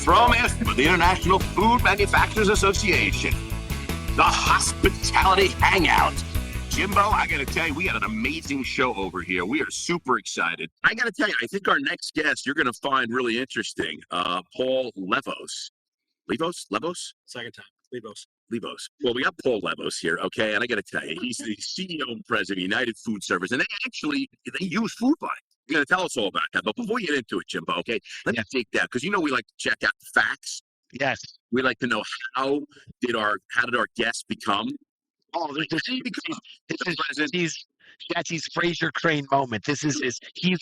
from IFMA, the International Food Manufacturers Association, the Hospitality Hangout. Jimbo, I got to tell you, we got an amazing show over here. We are super excited. I got to tell you, I think our next guest you're going to find really interesting, Paul Levos. Levos? Second time. Levos. Well, we got Paul Levos here, okay? And I got to tell you, he's the CEO and president of United Food Service, and they use food buying. You're going to tell us all about that. But before you get into it, Jimbo, okay, let me take that, because we like to check out the facts. Yes. We like to know how did our guests become. Oh, that's his Fraser Crane moment. He's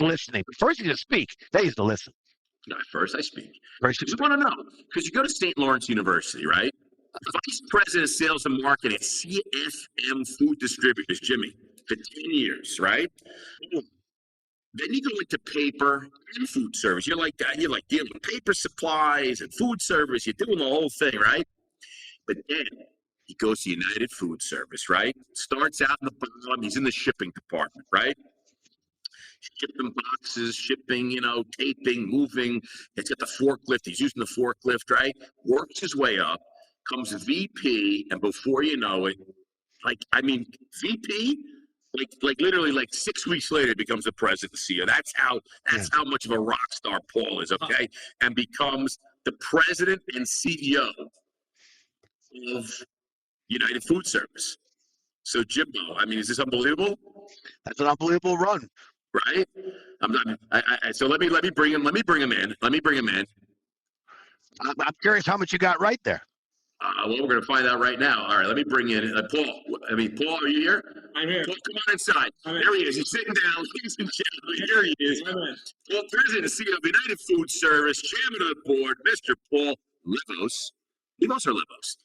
listening. But first, he's to speak. Then he's to listen. No, first I speak. First, you want to know, because you go to St. Lawrence University, right? Vice President of Sales and Marketing at CFM Food Distributors, Jimmy, for 10 years, right? Then you go into paper and food service. You're like that. You're like dealing with paper supplies and food service. You're doing the whole thing, right? But then he goes to United Food Service, right? Starts out in the bottom. He's in the shipping department, right? Shipping boxes, shipping, taping, moving. He's got the forklift. He's using the forklift, right? Works his way up, comes VP, and before you know it, VP, literally 6 weeks later becomes the president and CEO. That's how much of a rock star Paul is, okay? And becomes the president and CEO of United Food Service. So Jimbo, is this unbelievable? That's an unbelievable run. Right? So let me bring him in. I'm curious how much you got right there. Well, we're going to find out right now. All right, let me bring in Paul. Paul, are you here? I'm here. Paul, come on inside. There he is. He's sitting down. Ladies and gentlemen, here he is. Paul, President and CEO of United Food Service, Chairman of the Board, Mr. Paul Levos. Levos or Levos?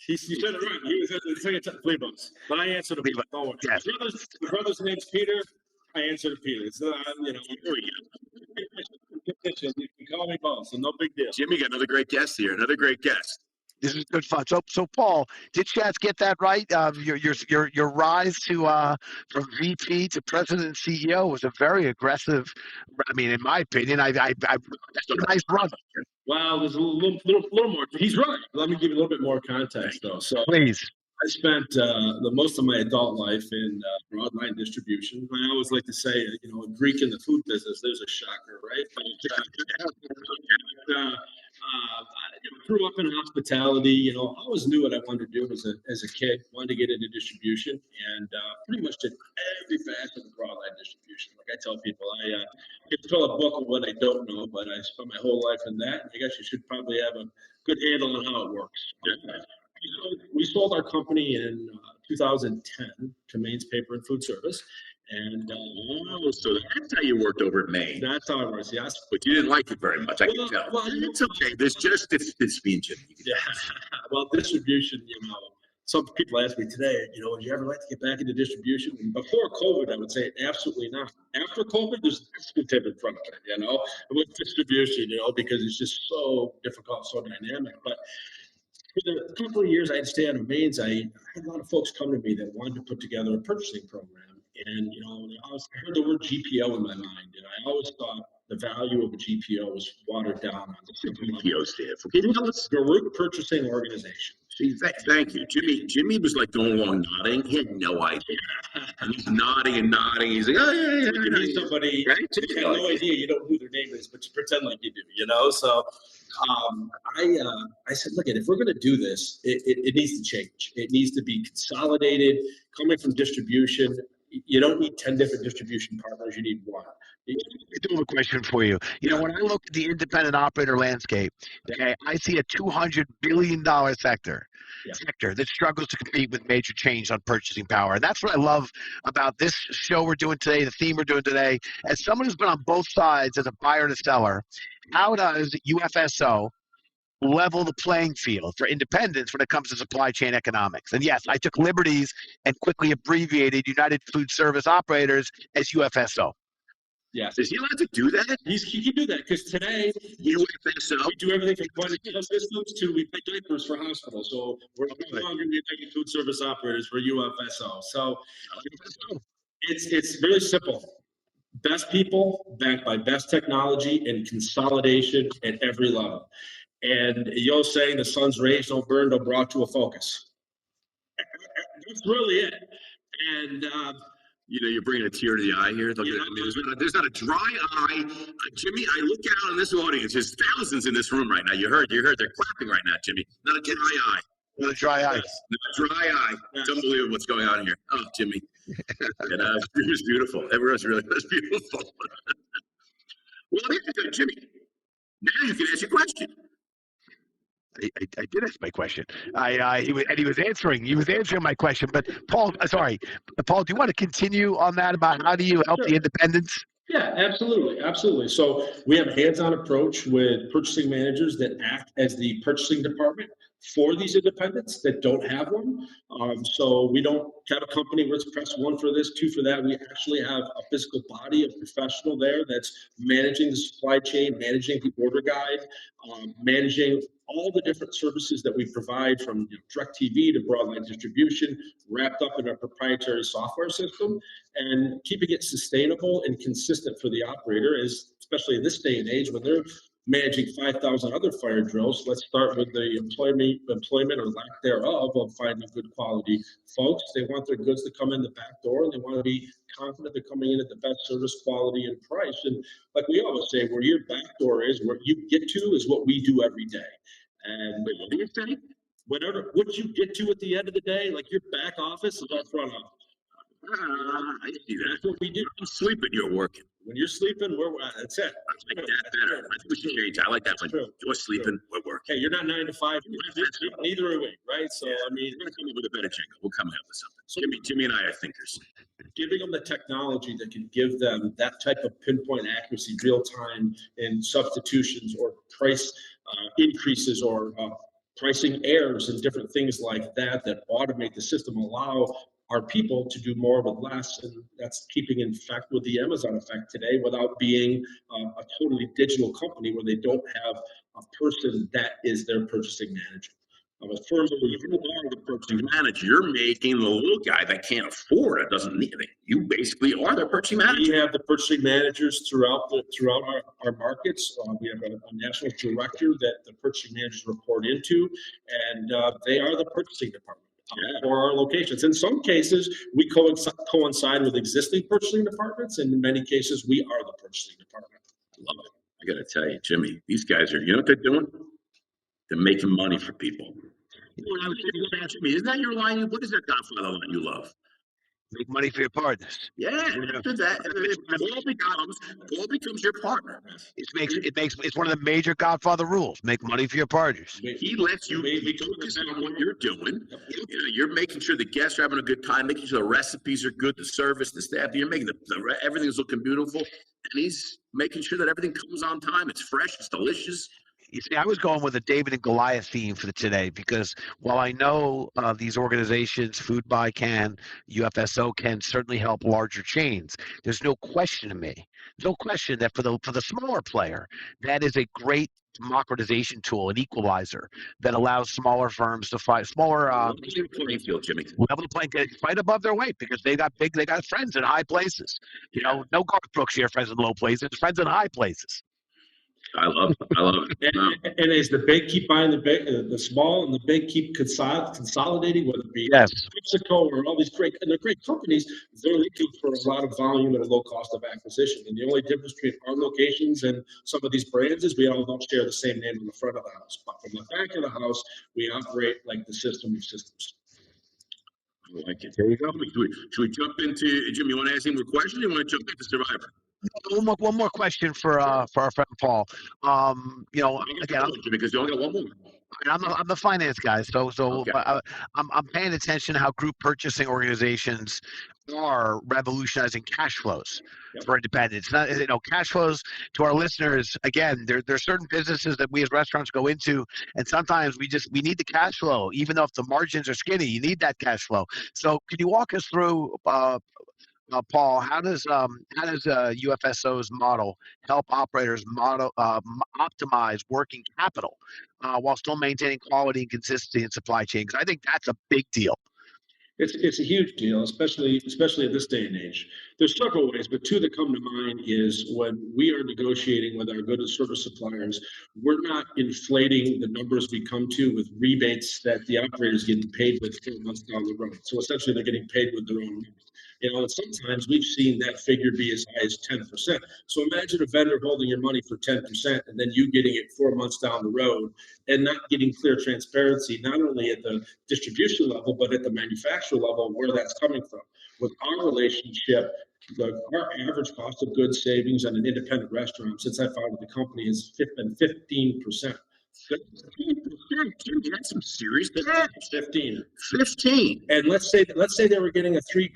You said it right. He was at the second time. Levos. But I answered to Levos. Don't worry. Yes. My brother's name's Peter. I answered to Peter. It's, here we go. You can call me both, so no big deal. Jimmy, got another great guest here. This is good fun. So Paul, did Chaz get that right? Your rise to from VP to president and CEO was a very aggressive. In my opinion, that's a nice run. Wow, there's a little more. He's right. Let me give you a little bit more context, though. So please. I spent the most of my adult life in broadline distribution. I always like to say, a Greek in the food business, there's a shocker, right? I grew up in hospitality. I always knew what I wanted to do as a kid. Wanted to get into distribution, and pretty much did every facet of broadline distribution. Like I tell people, I could fill a book of what I don't know, but I spent my whole life in that. I guess you should probably have a good handle on how it works. Yeah. We sold our company in 2010 to Maine's Paper and Food Service. And so that's how you worked over at Maine. That's how it works, yes. But you didn't like it very much, I can tell. Well, it's okay. There's just this being Jimmy. Yeah. Well, distribution, some people ask me today, would you ever like to get back into distribution? Before COVID, I would say absolutely not. After COVID, there's a tip in front of it, with distribution, because it's just so difficult, so dynamic. But for the couple of years I'd stay out of Maine's, I had a lot of folks come to me that wanted to put together a purchasing program. And, I heard the word GPO in my mind, and I always thought the value of a GPO was watered down. On the GPO stand for Group Purchasing Organization. See, thank you. Jimmy was going along nodding. He had no idea. And he's nodding and nodding. He's like, oh, yeah. You need somebody, right? You have no idea. You don't know who their name is, but you pretend like you do, So I said, look, if we're going to do this, it needs to change. It needs to be consolidated, coming from distribution. You don't need 10 different distribution partners. You need one. I do have a question for you. When I look at the independent operator landscape, okay, I see a $200 billion sector that struggles to compete with major change on purchasing power. And that's what I love about this show we're doing today, the theme we're doing today. As someone who's been on both sides as a buyer and a seller, how does UFSO level the playing field for independents when it comes to supply chain economics? And yes, I took liberties and quickly abbreviated United Food Service Operators as UFSO. Yes. Is he allowed to do that? He can do that because today UFSO. We do everything from point-of-sale systems to we make diapers for hospitals. So we're no longer United Food Service Operators. We're UFSO. So it's very simple. best people backed by best technology and consolidation at every level. And you're saying the sun's rays don't burn, don't brought to a focus. That's really it. And you're bringing a tear to the eye here. Look at, I mean, there's not a dry eye. Jimmy, I look out in this audience. There's thousands in this room right now. You heard. They're clapping right now, Jimmy. Not a dry eye. Not a dry eye. Yes, not a dry eye. It's unbelievable what's going on here. Oh, Jimmy. It was beautiful. Everyone's really was beautiful. Well, Jimmy, now you can ask your question. I did ask my question. He was answering my question. But Paul, Paul, do you want to continue on that about how do you help the independents? Yeah, absolutely. So we have a hands-on approach with purchasing managers that act as the purchasing department for these independents that don't have one. So we don't have a company where it's press 1 for this, 2 for that. We actually have a physical body, a professional there that's managing the supply chain, managing the order guide, managing all the different services that we provide from DirecTV to broadline distribution, wrapped up in our proprietary software system, and keeping it sustainable and consistent for the operator is, especially in this day and age when they're managing 5,000 other fire drills. Let's start with the employment or lack thereof of finding good quality folks. They want their goods to come in the back door, and they want to be confident they're coming in at the best service, quality, and price. And like we always say, where your back door is, where you get to is what we do every day. And what do you say? What you get to at the end of the day, like your back office is our front office. I see that. That's what we do. I'm sleeping, you're working. When you're sleeping, that's it. I like that better. I think we should change. I like that one. You're sleeping, we're working. Hey, you're not 9 to 5. Neither are we, right? So, I mean, we're going to come up with a better jingle. We'll come up with something. So, Jimmy and I are thinkers. Giving them the technology that can give them that type of pinpoint accuracy, real time, in substitutions or price increases or pricing errors and different things like that automate the system, allow our people to do more with less, and that's keeping in fact with the Amazon effect today without being a totally digital company where they don't have a person that is their purchasing manager. A firm where you are the purchasing manager, you're making the little guy that can't afford it, doesn't need it. You basically are their purchasing manager. We have the purchasing managers throughout our markets. We have a national director that the purchasing managers report into, and they are the purchasing department. For our locations. In some cases, we coincide with existing purchasing departments, and in many cases, we are the purchasing department. Love it. I got to tell you, Jimmy, these guys are, you know what they're doing? They're making money for people. You know what I was thinking, Jimmy, isn't that your line? What is that Godfather line you love? Make money for your partners. Yeah, after that, Paul becomes your partner. It's one of the major Godfather rules. Make money for your partners. He lets you focus on what you're doing. You're making sure the guests are having a good time, making sure the recipes are good, the service, the staff. You're making everything's looking beautiful, and he's making sure that everything comes on time. It's fresh, it's delicious. You see, I was going with a David and Goliath theme for today because while I know these organizations, Food Buy can, UFSO can certainly help larger chains, there's no question to me, no question that for the smaller player, that is a great democratization tool, an equalizer that allows smaller firms to fight level the playing field, Jimmy. Level the playing field, fight above their weight because they got friends in high places. No Garth Brooks here, friends in low places, friends in high places. I love it. And as the big keep buying the small, and the big keep consolidating, whether it be PepsiCo or all these great companies, they're looking for a lot of volume at a low cost of acquisition. And the only difference between our locations and some of these brands is we all don't share the same name on the front of the house, but from the back of the house, we operate like the system of systems. I like it. There you go. Should we jump into, Jimmy, you want to ask him a question, or you want to jump into Survivor? One more question for our friend Paul. Again, because you only got one more. I'm the finance guy, so okay. I'm paying attention to how group purchasing organizations are revolutionizing cash flows for independents. Cash flows to our listeners. Again, there are certain businesses that we as restaurants go into, and sometimes we need the cash flow, even though if the margins are skinny, you need that cash flow. So, can you walk us through? Paul, how does UFSO's model help operators optimize working capital while still maintaining quality and consistency in supply chain? Because I think that's a big deal. It's a huge deal, especially at this day and age. There's several ways, but two that come to mind is when we are negotiating with our goods and service suppliers, we're not inflating the numbers we come to with rebates that the operator is getting paid with 4 months down the road. So essentially, they're getting paid with their own money. And sometimes we've seen that figure be as high as 10%. So imagine a vendor holding your money for 10% and then you getting it 4 months down the road and not getting clear transparency, not only at the distribution level, but at the manufacturer level, where that's coming from. With our relationship, our average cost of goods savings on an independent restaurant since I founded the company has been 15%. 15%, Jimmy, that's some serious cash. 15. 15. And let's say they were getting a 3%,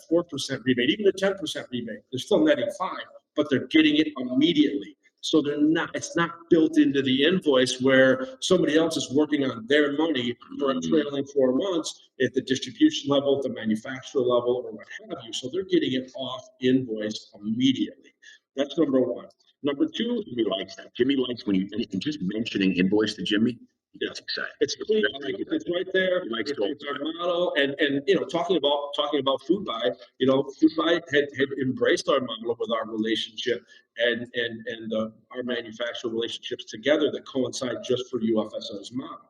4% rebate, even a 10% rebate. They're still netting 5, but they're getting it immediately. So it's not built into the invoice where somebody else is working on their money for a trailing 4 months at the distribution level, at the manufacturer level, or what have you. So they're getting it off invoice immediately. That's number one. Number two, Jimmy likes that. Jimmy likes when you just mentioning invoice to Jimmy. He gets excited. it's clean, it's right there. He likes It's our model, and talking about food buy, food buy had embraced our model with our relationship and our manufacturer relationships together that coincide just for UFSO's model.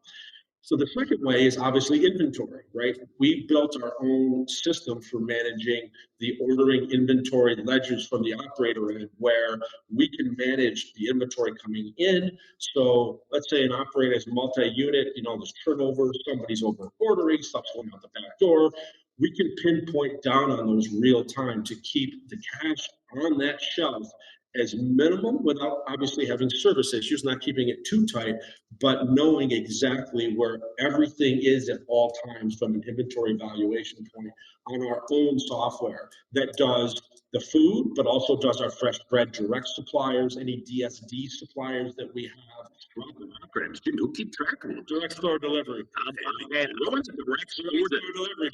So the second way is obviously inventory, right? We built our own system for managing the ordering inventory ledgers from the operator end, where we can manage the inventory coming in. So let's say an operator has multi-unit, there's turnover, somebody's over ordering, stuff's going out the back door. We can pinpoint down on those real time to keep the cash on that shelf as minimum without obviously having service issues, not keeping it too tight, but knowing exactly where everything is at all times from an inventory valuation point on our own software that does the food, but also does our fresh bread direct suppliers, any DSD suppliers that we have. Acronyms, Jimmy, who keep track of it? Direct store delivery. What's direct store delivery?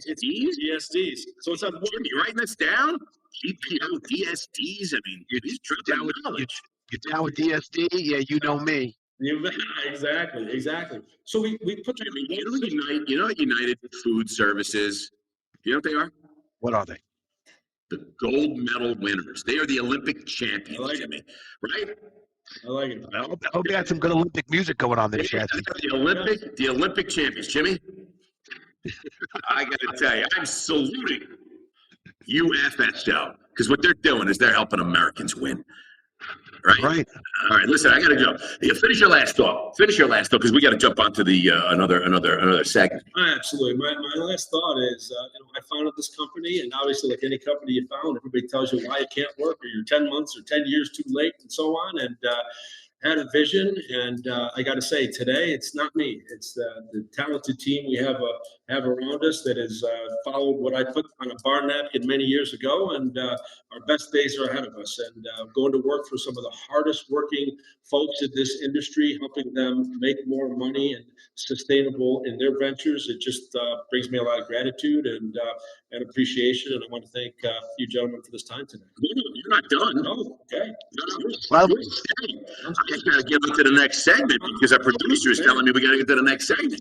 DSDs? DSDs. So it's on Jimmy, you writing this down? GPO, DSDs. I mean, these down with knowledge. you're down with DSD? Yeah, you know me. Exactly. So we put that. United Food Services. You know what they are? What are they? The gold medal winners. They are the Olympic champions, Jimmy. Right? I like it. I hope you had some good Olympic music going on there, Chad. The Olympic champions, Jimmy. I got to tell you, I'm saluting UFSO because what they're doing is they're helping Americans win. Right. All right. Listen, I got to go. Yeah, finish your last thought because we got to jump onto the another segment. Absolutely. My last thought is, I founded this company, and obviously, like any company you found, everybody tells you why it can't work, or you're 10 months or 10 years too late, and so on. And had a vision, and I got to say, today it's not me. It's the talented team we have around us that has followed what I put on a bar napkin many years ago, and our best days are ahead of us. And going to work for some of the hardest working folks in this industry, helping them make more money and sustainable in their ventures, it just brings me a lot of gratitude and appreciation. And I want to thank you gentlemen for this time today. You're not done. No, okay. Well, I just got to get into the next segment because our producer is telling me we got to get to the next segment.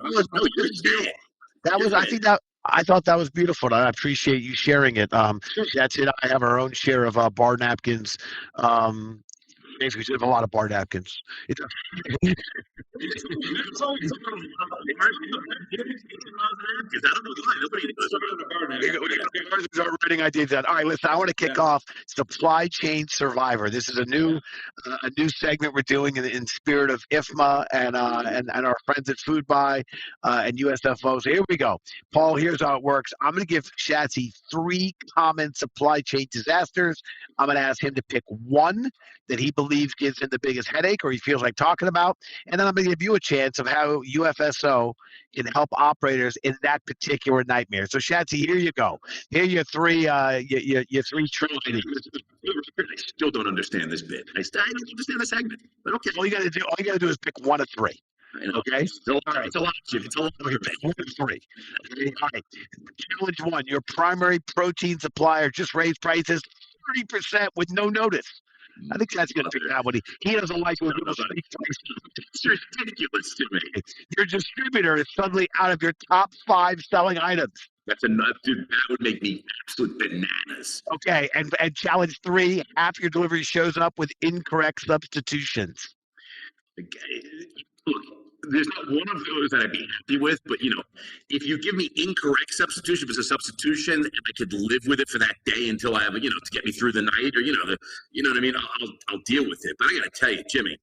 I thought that was beautiful. And I appreciate you sharing it. That's it. I have our own share of bar napkins. Basically, we have a lot of bar napkins. Writing ideas down. All right, listen. I want to kick off Supply Chain Survivor. This is a new segment we're doing in spirit of IFMA and our friends at Food Buy and USFO. So here we go. Paul, here's how it works. I'm going to give Shatsy 3 common supply chain disasters. I'm going to ask him to pick one that he believes gives him the biggest headache or he feels like talking about. And then I'm going to give you a chance of how UFSO can help operators in that particular nightmare. So Shatsy, here you go. Here are your 3 tragedies. I still don't understand this bit. I don't understand the segment. But okay. All you got to do is pick 1 of 3. Okay. All right. It's a lot. It's a lot. Okay, 1 of 3. Okay. All right. Challenge 1. Your primary protein supplier just raised prices 30% with no notice. I think that's going to pick that one. He doesn't like when people say it's ridiculous to me. Your distributor is suddenly out of your top 5 selling items. That's enough, dude. That would make me absolute bananas. Okay, and challenge 3: half your delivery shows up with incorrect substitutions. Okay. Look, there's not one of those that I'd be happy with, but if you give me incorrect substitution, if it's a substitution, and I could live with it for that day until I have, to get me through the night, or what I mean. I'll deal with it. But I got to tell you, Jimmy,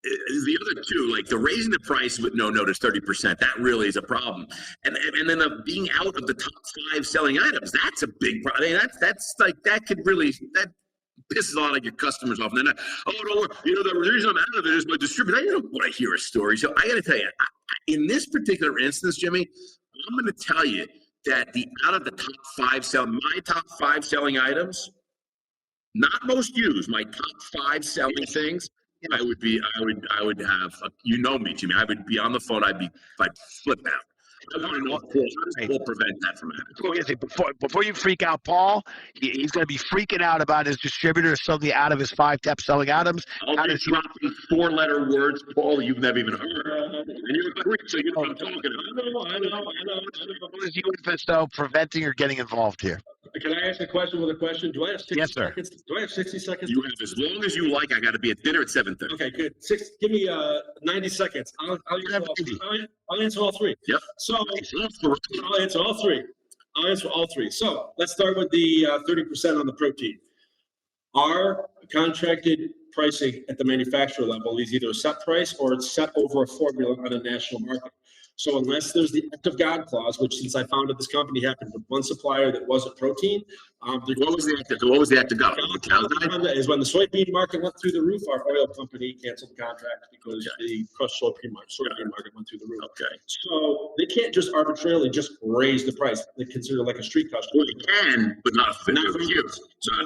the other two, like the raising the price with no notice 30%, that really is a problem. And then the being out of the top 5 selling items, that's a big problem. I mean, that's like that pisses a lot of your customers off. And then, the reason I'm out of it is my distributor. I don't want to hear a story. So I got to tell you, in this particular instance, Jimmy, I'm going to tell you that out of the my top 5 selling items, not most used, my top 5 selling things, I would have, me, Jimmy, I would be on the phone. I'd flip out. I want to know what will prevent that from happening. Before you freak out, Paul, he's going to be freaking out about his distributor suddenly out of his 5 top selling items. I'll be dropping 4-letter words, Paul, you've never even heard. And you agree, so you know what I'm talking about. I know. What is UFSO preventing or getting involved here? Can I ask a question with a question? Do I have 60 seconds? Do I have 60 seconds? You have as long as you like. I got to be at dinner at 7:30. Okay, good. Give me 90 seconds. I'll answer all 3. Yep. So I'll answer all three. So let's start with the 30% on the protein. Our contracted pricing at the manufacturer level is either a set price or it's set over a formula on a national market. So unless there's the act of God clause, which since I founded this company happened with one supplier that wasn't protein. What was the act of God? Is when the soybean market went through the roof, our oil company canceled the contract because the crushed soybean market went through the roof. Okay. So they can't just arbitrarily just raise the price. They consider it like a street customer. Well, they can, but not for you.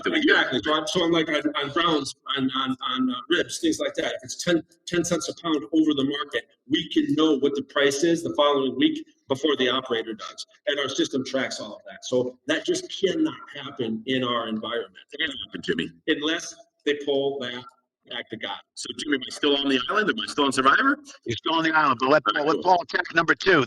Exactly. So I'm like on browns, on ribs, things like that. If it's 10 cents a pound over the market, we can know what the price is the following week before the operator does. And our system tracks all of that. So that just cannot happen in our environment. It can't happen, Jimmy. Unless they pull that act of God. So, Jimmy, am I still on the island? Am I still on Survivor? You're still on the island, but let Paul check number 2,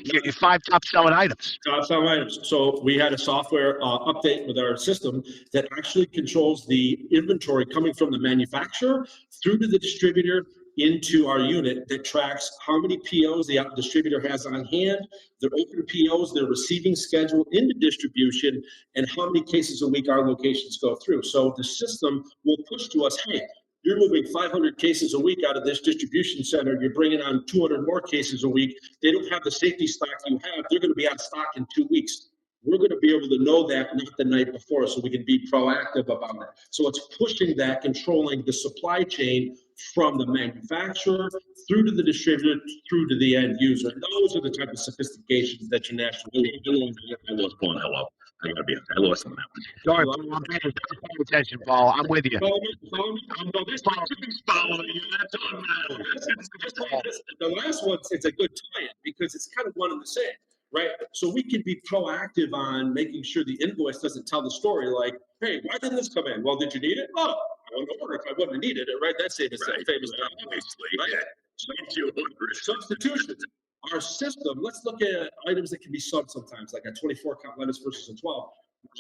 your 5 top selling items. Top selling items. So we had a software update with our system that actually controls the inventory coming from the manufacturer through to the distributor into our unit that tracks how many POs the distributor has on hand, their open POs, their receiving schedule into distribution, and how many cases a week our locations go through. So the system will push to us, hey, you're moving 500 cases a week out of this distribution center. You're bringing on 200 more cases a week. They don't have the safety stock you have. They're going to be out of stock in 2 weeks. We're going to be able to know that not the night before, so we can be proactive about it. So it's pushing that, controlling the supply chain from the manufacturer through to the distributor, through to the end user. And those are the type of sophistications that you nationally. I lost Paul. Hello. I lost him now. Sorry, I'm paying attention, Paul. I'm with you. This following you. That's all matters. The last one, it's a good tie-in because it's kind of one and the same. Right. So we can be proactive on making sure the invoice doesn't tell the story like, hey, why didn't this come in? Well, did you need it? Oh, I wouldn't order if I wouldn't have needed it. Right. That's famous. Obviously. Right? Yeah. Substitution. Our system, let's look at items that can be subbed sometimes, like a 24 count lettuce versus a 12.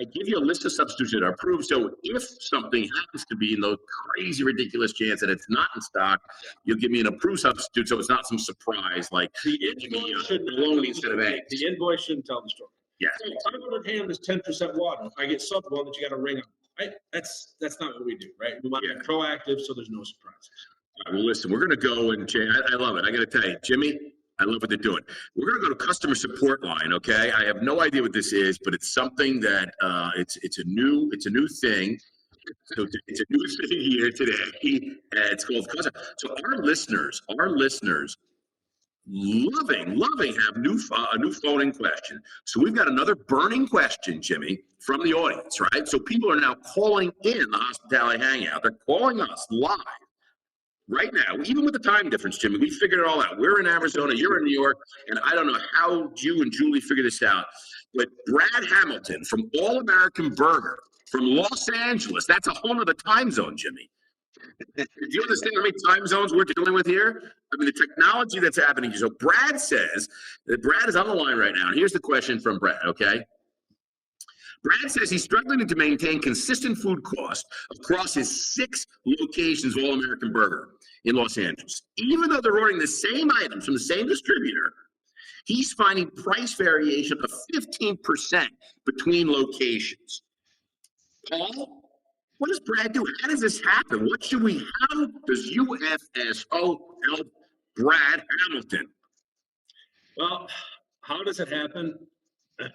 I give you a list of substitutes that are approved. So if something happens to be in the crazy, ridiculous chance that it's not in stock, you'll give me an approved substitute so it's not some surprise like the invoice should bologna instead of eggs. The invoice shouldn't tell the story. Yes. So 500 ham is 10% water. If I get sub one that you got to ring up, right? That's not what we do, right? We want to be proactive so there's no surprises. All right, well, listen, we're going to go and change. I love it. I got to tell you, Jimmy, I love what they're doing. We're going to go to customer support line. Okay, I have no idea what this is, but it's something that it's a new thing. So it's a new thing here today. It's called customer. So our listeners, loving have a new phone-in question. So we've got another burning question, Jimmy, from the audience, right? So people are now calling in the Hospitality Hangout. They're calling us live. Right now, even with the time difference, Jimmy, we figured it all out. We're in Arizona, you're in New York, and I don't know how you and Julie figured this out, but Brad Hamilton from All American Burger from Los Angeles, that's a whole other time zone, Jimmy. Do you understand how many time zones we're dealing with here? I mean, the technology that's happening. So Brad says that Brad is on the line right now. And here's the question from Brad, okay? Brad says he's struggling to maintain consistent food cost across his 6 locations of All American Burger in Los Angeles. Even though they're ordering the same items from the same distributor, he's finding price variation of 15% between locations. Paul, what does Brad do? How does this happen? How does UFSO help Brad Hamilton? Well, how does it happen?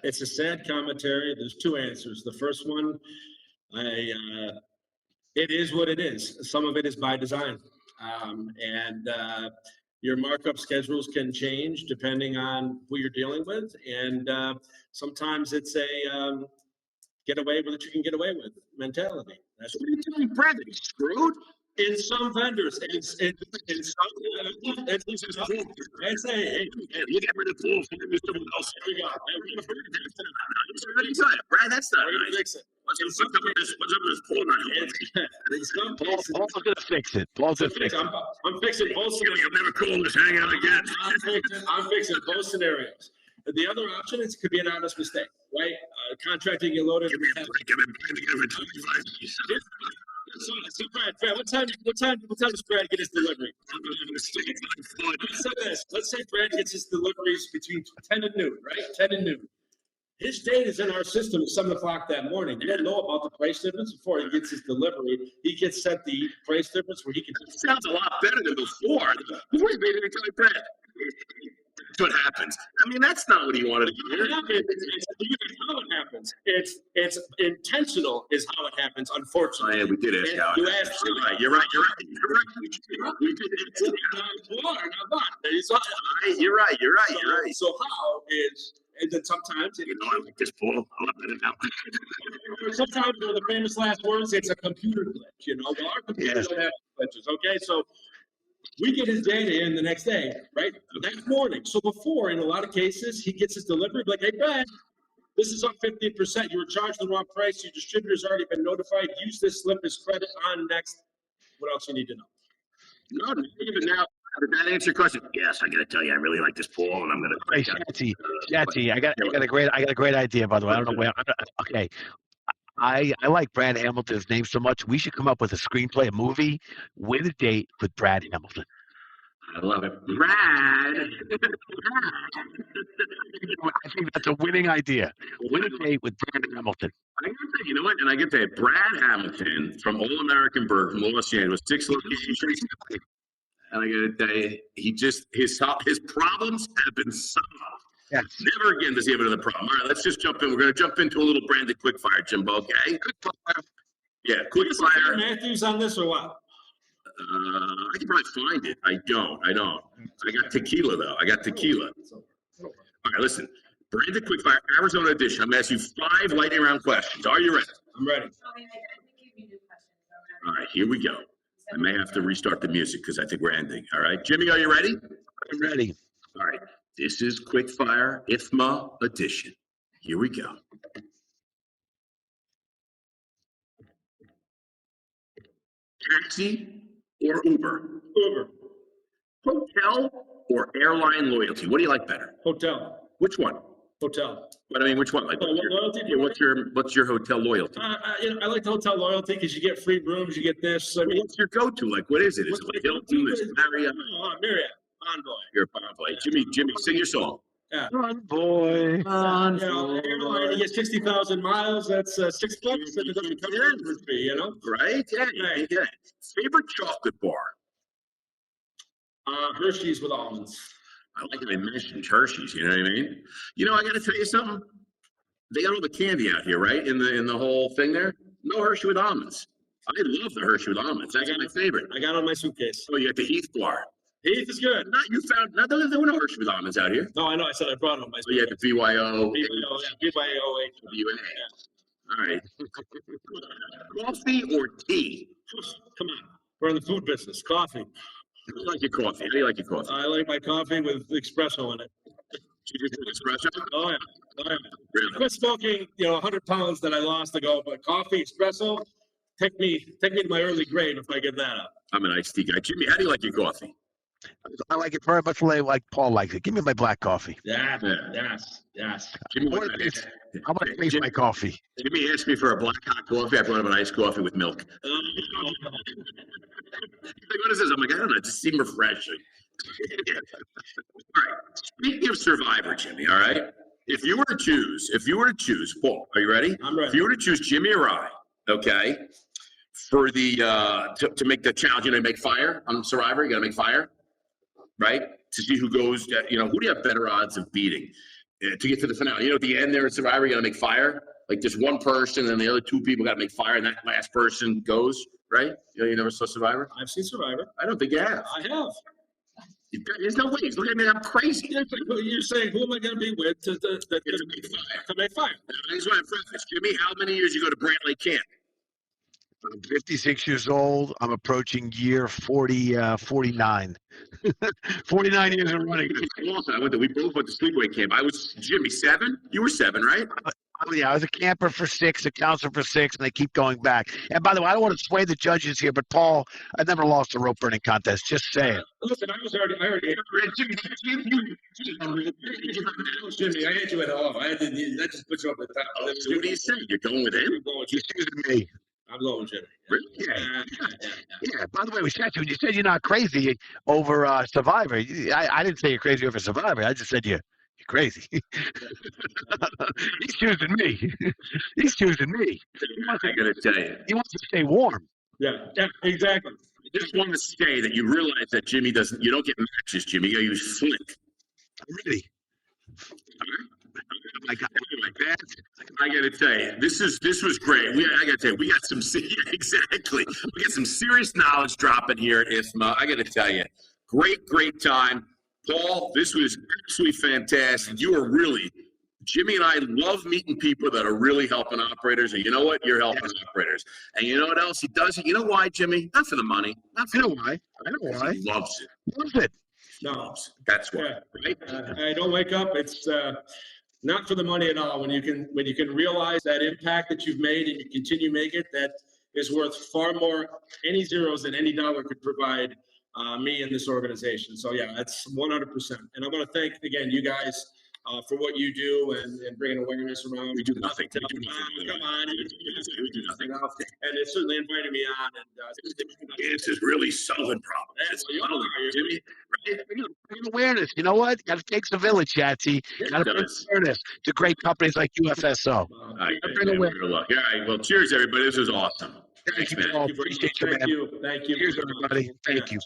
It's a sad commentary. There's 2 answers. The first one, it is what it is. Some of it is by design. And your markup schedules can change depending on who you're dealing with. And sometimes it's a get away with what you can get away with mentality. That's what you're telling Brad that he's screwed? In some vendors, in some, I say, hey, you get rid of the pool, maybe someone else. Here we go. Brad, that's not nice. Fix it. What's up with this pool now? In some cases, Paul's gonna fix it. Paul's gonna fix it. I'm fixing both scenarios. You'll never call this hangout again. I'm fixing both scenarios. The other option is it could be an honest mistake, right? Contracting you loaded. Give me a break. I've been paying for 25 years. So Brad, what time does Brad get his delivery? Let's say Brad gets his deliveries between 10 and noon, right? 10 and noon. His date is in our system at 7 o'clock that morning. He doesn't know about the price difference before he gets his delivery. He gets sent the price difference where he can. That sounds a lot better than before. Before he made it tell Brad. That's what happens. I mean, that's not what he wanted to hear. It's how it happens. It's intentional is how it happens, unfortunately. Oh, yeah, we did ask how it happens. You're right. We did You're right. So how is, and then sometimes, I like this pool. I love it now. sometimes the famous last words, it's a computer glitch, Well, our computers don't have glitches, okay? So we get his data in the next day, right? Next morning. So before, in a lot of cases, he gets his delivery, like, hey, Brad, this is up 15%. You were charged the wrong price. Your distributor's already been notified. Use this slip as credit on next. What else you need to know? No, even now, did that answer your question? Yes, I got to tell you, I really like this pool, and I'm going to. Hey, Shanty, I got a great idea, by the way. I don't know where. Okay. I like Brad Hamilton's name so much. We should come up with a screenplay, a movie with a date with Brad Hamilton. I love it. Brad. I think that's a winning idea. Win a date with Brad Hamilton. I gotta say, you know what? And I get to Brad Hamilton from All American Burger from Los Angeles, 6 locations. And I gotta tell you, his problems have been solved. Yes. Never again does he have another problem. All right, let's just jump in. We're going to jump into a little branded quickfire, Jimbo, okay? Quickfire. Yeah, quickfire. Matthews on this or what? I can probably find it. I don't. I got tequila, though. All right, listen. Branded quickfire, Arizona edition. I'm going to ask you 5 lightning round questions. Are you ready? I'm ready. All right, here we go. I may have to restart the music because I think we're ending. All right, Jimmy, are you ready? I'm ready. All right. This is Quickfire IFMA edition. Here we go. Taxi or Uber? Uber. Hotel or airline loyalty? What do you like better? Hotel. Which one? Hotel. But I mean, which one? Like, what's your hotel loyalty? I like the hotel loyalty because you get free rooms, you get this. I mean, what's your go-to? Like, what is it? Is it like Hilton? Is it Marriott? Marriott. Envoy. You're a Envoy. Jimmy, sing your song. Yeah. Envoy. Airline, you get 60,000 miles. That's $6. And it doesn't cover the fee, Right? Yeah. Favorite chocolate bar? Hershey's with almonds. I like it. They mentioned Hershey's. You know what I mean? I got to tell you something. They got all the candy out here, right? In the whole thing there. No Hershey with almonds. I love the Hershey with almonds. That's my favorite. I got it on my suitcase. Oh, you got the Heath bar. Heath is good. There were no Hershey with almonds out here. No, I know. I said I brought them. So you had the BYO. BYO. All right. Coffee or tea? Come on. We're in the food business. Coffee. How do you like your coffee? How do you like your coffee? I like my coffee with espresso in it. You drink espresso? Oh, yeah. Really? I quit smoking, 100 pounds that I lost ago, but coffee, espresso, take me to my early grave if I give that up. I'm an iced tea guy. Jimmy, how do you like your coffee? I like it very much like Paul likes it. Give me my black coffee. Yeah, Yeah. yes. Jimmy, I want to taste my coffee. Jimmy asked me for a black hot coffee. I brought him an iced coffee with milk. He's like, what is this? I'm like, I don't know. It just seemed refreshing. All right. Speaking of Survivor, Jimmy, all right? If you were to choose, Paul, are you ready? I'm ready. If you were to choose Jimmy or I, okay, for the to make the challenge, you know, make fire on Survivor, you got to make fire, right? To see who goes, you know, who do you have better odds of beating to get to the finale? You know, at the end there at Survivor, you got to make fire. Like just one person, and the other two people got to make fire, and that last person goes, right? You know, you never saw Survivor? I've seen Survivor. I don't think you have. I have. There's no way. Look at me, I'm crazy. You're saying, who am I going to be with to make fire? That's why I'm preface. Jimmy, how many years you go to Brantley Camp? I'm 56 years old. I'm approaching year 49. 49 years of running. We both went to sleepaway camp. I was, Jimmy, 7? You were 7, right? Oh, yeah, I was a camper for 6, a counselor for 6, and they keep going back. And by the way, I don't want to sway the judges here, but Paul, I never lost a rope burning contest. Just saying. Listen, I already. Jimmy, I had you at home. That just puts you up at the top. What do you say? You're going with him? You're choosing me. I'm going with Jimmy. Really? Yeah. By the way, we said you said you're not crazy over Survivor. I didn't say you're crazy over Survivor. I just said you're crazy. He's choosing me. He's choosing me. I gotta tell you. He wants to stay warm. Yeah, exactly. I just want to say that you realize that Jimmy doesn't. You don't get matches, Jimmy. You use Flint. Really? I got to tell you, this was great. I got to tell you, we got some exactly. We got some serious knowledge dropping here at IFMA. I got to tell you, great time, Paul. This was absolutely fantastic. You are really, Jimmy and I love meeting people that are really helping operators, and you know what? You're helping operators, and you know what else he does? You know why, Jimmy? Not for the money. Not for I know why. He loves it. Loves it. No, That's why. yeah. Right? I don't wake up. It's not for the money at all. When you can realize that impact that you've made and you continue making it, that is worth far more any zeros than any dollar could provide me and this organization. So yeah, that's 100%. And I want to thank again you guys for what you do and bringing awareness around. We do nothing. Come on. We do nothing. And it's certainly inviting me on. And This is really solving problem. That's Jimmy. Right? Bring awareness. You know what? Got to take the village, Yatsy. Got to bring awareness to great companies like UFSO. Bring awareness. All right. Well, cheers, everybody. This was awesome. Thank you, Paul. Appreciate you, man. Thank you. Cheers, everybody. Thank you.